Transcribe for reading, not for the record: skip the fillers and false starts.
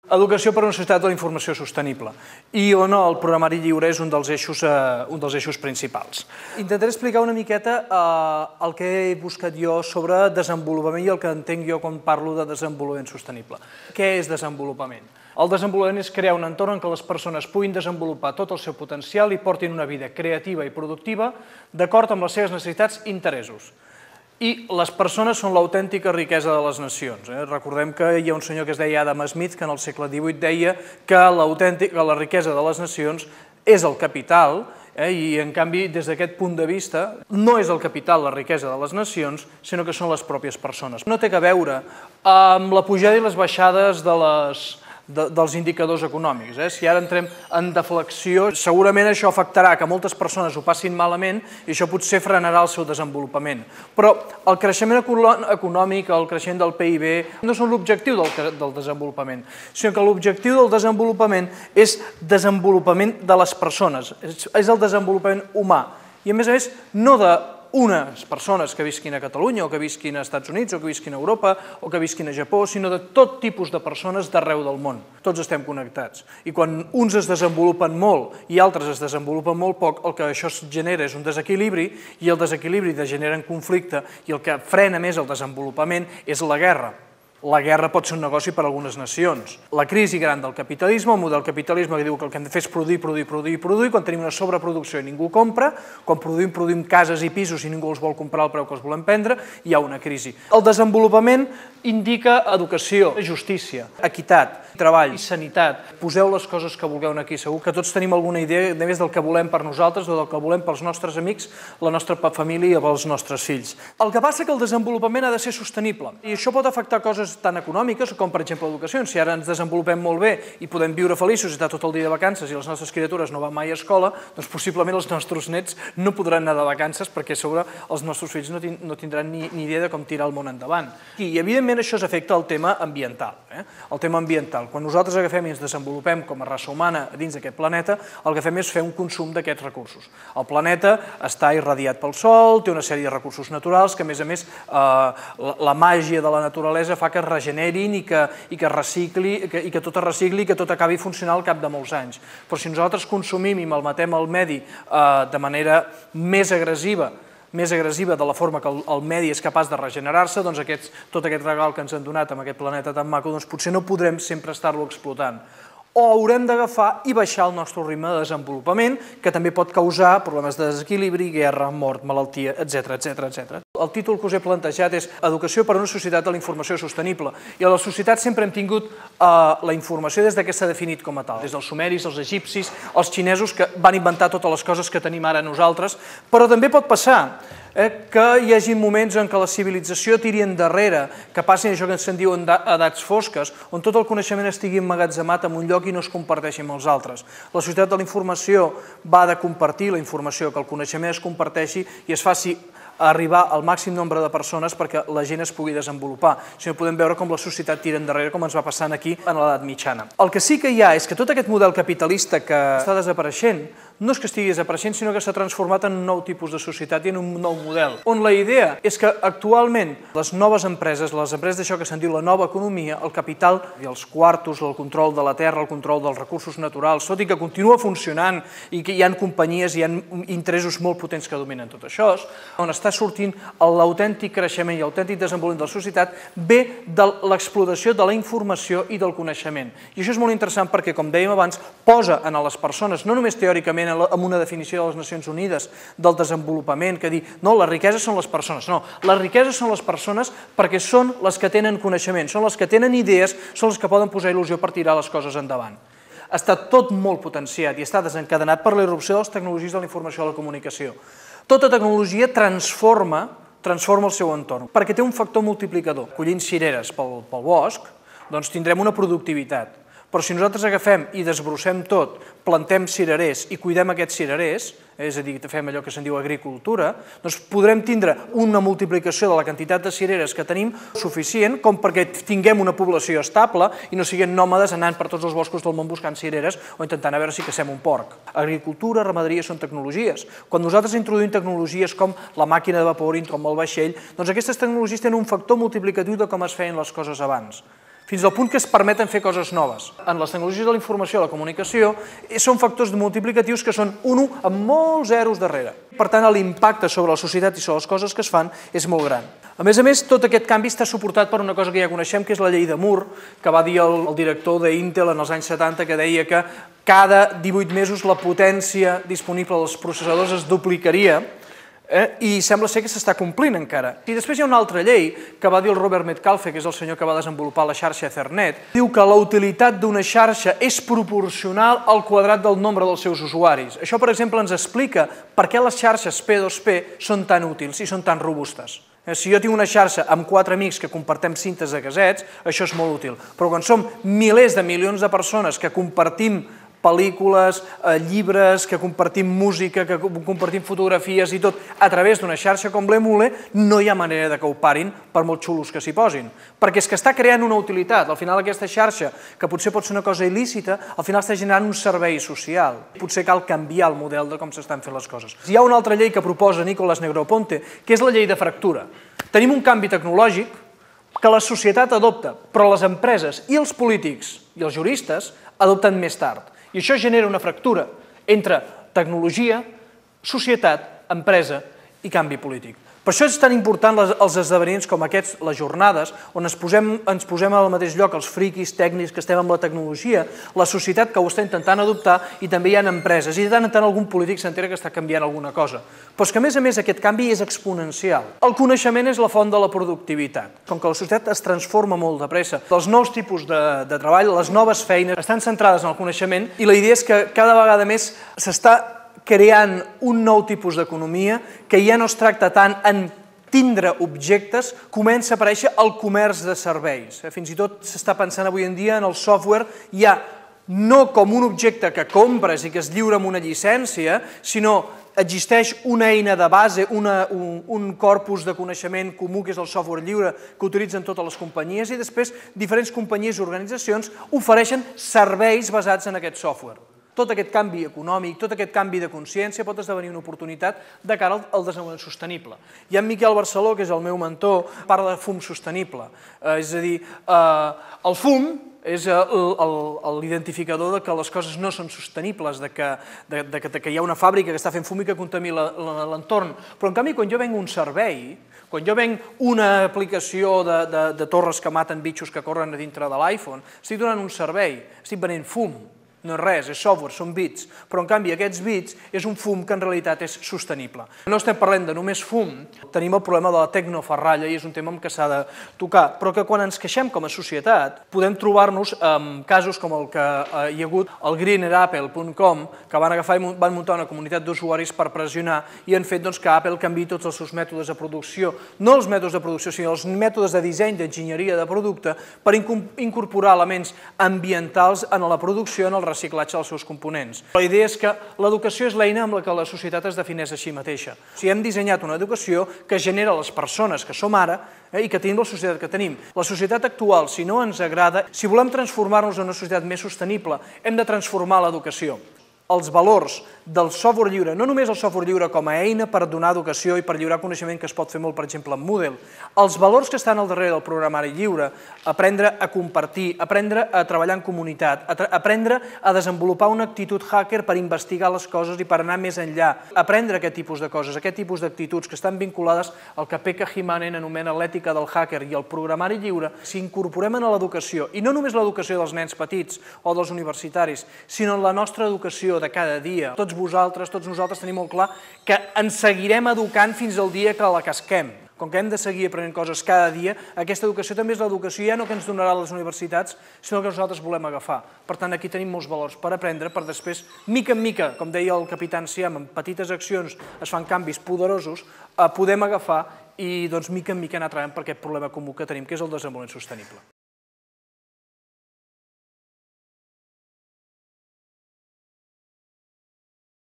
Educació per a una societat de la informació sostenible. I on el programari lliure és un dels eixos principals. Intentaré explicar una miqueta el que he buscat jo sobre desenvolupament i el que entenc jo quan parlo de desenvolupament sostenible. Què és desenvolupament? El desenvolupament és crear un entorn en què les persones puguin desenvolupar tot el seu potencial i portin una vida creativa i productiva d'acord amb les seves necessitats i interessos. I les persones són l'autèntica riquesa de les nacions. Recordem que hi ha un senyor que es deia Adam Smith que en el segle XVIII deia que la riquesa de les nacions és el capital i, en canvi, des d'aquest punt de vista, no és el capital la riquesa de les nacions, sinó que són les pròpies persones. No té a veure amb la pujada i les baixades dels indicadors econòmics. Si ara entrem en deflexió, segurament això afectarà que moltes persones ho passin malament i això potser frenarà el seu desenvolupament. Però el creixement econòmic, el creixement del PIB, no són l'objectiu del desenvolupament, sinó que l'objectiu del desenvolupament és desenvolupament de les persones, és el desenvolupament humà. I, a més, no d'unes persones que visquin a Catalunya o que visquin als Estats Units o que visquin a Europa o que visquin a Japó, sinó de tot tipus de persones d'arreu del món. Tots estem connectats. I quan uns es desenvolupen molt i altres es desenvolupen molt poc, el que això genera és un desequilibri i el desequilibri degenera en conflicte i el que frena més el desenvolupament és la guerra. La guerra pot ser un negoci per a algunes nacions. La crisi gran del capitalisme, el model capitalisme que diu que el que hem de fer és produir, quan tenim una sobreproducció i ningú compra, quan produïm cases i pisos i ningú els vol comprar al preu que els volem prendre, hi ha una crisi. El desenvolupament indica educació, justícia, equitat, treball i sanitat. Poseu les coses que vulgueu aquí, segur que tots tenim alguna idea més del que volem per nosaltres o del que volem pels nostres amics, la nostra família i pels nostres fills. El que passa és que el desenvolupament ha de ser sostenible i això pot afectar coses tan econòmiques com, per exemple, l'educació. Si ara ens desenvolupem molt bé i podem viure feliços i estar tot el dia de vacances i les nostres criatures no van mai a escola, doncs possiblement els nostres nets no podran anar de vacances perquè a sobre els nostres fills no tindran ni idea de com tirar el món endavant. I, evidentment, això afecta el tema ambiental. El tema ambiental. Quan nosaltres agafem i ens desenvolupem com a raça humana dins d'aquest planeta, el que fem és fer un consum d'aquests recursos. El planeta està irradiat pel Sol, té una sèrie de recursos naturals que, a més, la màgia de la naturalesa fa que es regenerin i que recicli, i que tot es recicli i que tot acabi funcionant al cap de molts anys. Però si nosaltres consumim i malmetem el medi de manera més agressiva de la forma que el medi és capaç de regenerar-se, doncs tot aquest regal que ens han donat amb aquest planeta tan maco, doncs potser no podrem sempre estar-lo explotant. O haurem d'agafar i baixar el nostre ritme de desenvolupament, que també pot causar problemes de desequilibri, guerra, mort, malaltia, etc. El títol que us he plantejat és Educació per a una societat de la informació sostenible. I a la societat sempre hem tingut la informació des que s'ha definit com a tal, des dels sumeris, els egipcis, els xinesos, que van inventar totes les coses que tenim ara nosaltres, però també pot passar que hi hagi moments en què la civilització tiri endarrere, que passin això que se'n diuen edats fosques, on tot el coneixement estigui emmagatzemat en un lloc i no es comparteixi amb els altres. La societat de la informació va de compartir la informació, que el coneixement es comparteixi i es faci arribar al màxim nombre de persones perquè la gent es pugui desenvolupar. Si no, podem veure com la societat tira endarrere, com ens va passant aquí en l'edat mitjana. El que sí que hi ha és que tot aquest model capitalista que està desapareixent no és que estigui desapareixent, sinó que s'ha transformat en un nou tipus de societat i en un nou model, on la idea és que actualment les noves empreses, les empreses d'això que se'n diu la nova economia, el capital i els quartos, el control de la terra, el control dels recursos naturals, tot i que continua funcionant i que hi ha companyies, hi ha interessos molt potents que dominen tot això, on està sortint l'autèntic creixement i l'autèntic desenvolupament de la societat ve de l'explotació de la informació i del coneixement. I això és molt interessant perquè, com dèiem abans, posa a les persones, no només teòricament amb una definició de les Nacions Unides del desenvolupament, que dir, no, les riqueses són les persones. No, les riqueses són les persones perquè són les que tenen coneixement, són les que tenen idees, són les que poden posar il·lusió per tirar les coses endavant. Està tot molt potenciat i està desencadenat per la irrupció de les tecnologies de la informació i la comunicació. Tota tecnologia transforma el seu entorn, perquè té un factor multiplicador. Collint cireres pel bosc, doncs tindrem una productivitat. Però si nosaltres agafem i desbrossem tot, plantem cirerers i cuidem aquests cirerers, és a dir, fem allò que se'n diu agricultura, doncs podrem tindre una multiplicació de la quantitat de cireres que tenim suficient com perquè tinguem una població estable i no siguem nòmades anant per tots els boscos del món buscant cireres o intentant a veure si cacem un porc. Agricultura, ramaderia són tecnologies. Quan nosaltres introduïm tecnologies com la màquina de vapor, com el vaixell, doncs aquestes tecnologies tenen un factor multiplicatiu de com es feien les coses abans. fins al punt que es permeten fer coses noves. En les tecnologies de la informació i la comunicació són factors multiplicatius que són un 1 amb molts zeros darrere. Per tant, l'impacte sobre la societat i sobre les coses que es fan és molt gran. A més, tot aquest canvi està suportat per una cosa que ja coneixem, que és la llei de Moore, que va dir el director d'Intel en els anys 70, que deia que cada 18 mesos la potència disponible dels processadors es duplicaria, i sembla ser que s'està complint encara. I després hi ha una altra llei que va dir el Robert Metcalfe, que és el senyor que va desenvolupar la xarxa Ethernet, diu que la utilitat d'una xarxa és proporcional al quadrat del nombre dels seus usuaris. Això, per exemple, ens explica per què les xarxes P2P són tan útils i són tan robustes. Si jo tinc una xarxa amb 4 amics que compartim cintes de casets, això és molt útil. Però quan som milers de milions de persones que compartim pel·lícules, llibres, que compartim música, que compartim fotografies i tot a través d'una xarxa com l'Emule, no hi ha manera de que ho parin per molt xulos que s'hi posin. Perquè és que està creant una utilitat. Al final aquesta xarxa, que potser pot ser una cosa il·lícita, al final està generant un servei social. Potser cal canviar el model de com s'estan fent les coses. Hi ha una altra llei que proposa Nicolas Negroponte, que és la llei de fractura. Tenim un canvi tecnològic que la societat adopta, però les empreses i els polítics i els juristes adopten més tard. I això genera una fractura entre tecnologia, societat, empresa i canvi polític. Per això és tan important els esdeveniments com aquests, les jornades, on ens posem al mateix lloc els friquis tècnics que estem amb la tecnologia, la societat que ho està intentant adoptar i també hi ha empreses. I de tant en tant algun polític s'entera que està canviant alguna cosa. Però és que a més aquest canvi és exponencial. El coneixement és la font de la productivitat. Com que la societat es transforma molt de pressa, els nous tipus de treball, les noves feines estan centrades en el coneixement i la idea és que cada vegada més s'està creant un nou tipus d'economia que ja no es tracta tant en tindre objectes, comença a aparèixer el comerç de serveis. Fins i tot s'està pensant avui en dia en el software ja no com un objecte que compres i que es lliura amb una llicència, sinó existeix una eina de base, un corpus de coneixement comú que és el software lliure que utilitzen totes les companyies i després diferents companyies i organitzacions ofereixen serveis basats en aquest software. Tot aquest canvi econòmic, tot aquest canvi de consciència pot esdevenir una oportunitat de cara al desenvolupament sostenible. I en Miquel Barceló, que és el meu mentor, parla de fum sostenible. És a dir, el fum és l'identificador que les coses no són sostenibles, que hi ha una fàbrica que està fent fum i que contamina l'entorn. Però, en canvi, quan jo venc un servei, quan jo venc una aplicació de torres que maten bitxos que corren a dintre de l'iPhone, estic donant un servei, estic venent fum. No és res, és software, són bits, però en canvi aquests bits és un fum que en realitat és sostenible. No estem parlant de només fum, tenim el problema de la tecnoferralla i és un tema amb què s'ha de tocar, però que quan ens queixem com a societat podem trobar-nos amb casos com el que hi ha hagut al greenerapple.com, que van agafar i van muntar una comunitat d'usuaris per pressionar i han fet que Apple canviï tots els seus mètodes de producció, no els mètodes de producció, sinó els mètodes de disseny d'enginyeria de producte per incorporar elements ambientals en la producció, en el reciclatge dels seus components. La idea és que l'educació és l'eina amb la que la societat es defineix a si mateixa. O sigui, hem dissenyat una educació que genera les persones que som ara i que tenim la societat que tenim. La societat actual, si no ens agrada, si volem transformar-nos en una societat més sostenible, hem de transformar l'educació. Els valors del software lliure, no només el software lliure com a eina per donar educació i per lliurar coneixement que es pot fer molt, per exemple, en Moodle, els valors que estan al darrere del programari lliure, aprendre a compartir, aprendre a treballar en comunitat, aprendre a desenvolupar una actitud hacker per investigar les coses i per anar més enllà, aprendre aquest tipus de coses, aquest tipus d'actituds que estan vinculades al que Pekka Himanen anomena l'ètica del hacker i el programari lliure, si incorporem a l'educació, i no només l'educació dels nens petits o dels universitaris, sinó en la nostra educació de cada dia. Tots vosaltres, tots nosaltres tenim molt clar que ens seguirem educant fins al dia que la casquem. Com que hem de seguir aprenent coses cada dia, aquesta educació també és l'educació ja no que ens donarà les universitats, sinó que nosaltres volem agafar. Per tant, aquí tenim molts valors per aprendre, per després, mica en mica, com deia el capitán Siam, amb petites accions es fan canvis poderosos, podem agafar i, mica en mica, anar treballant per aquest problema comú que tenim, que és el desenvolupament sostenible.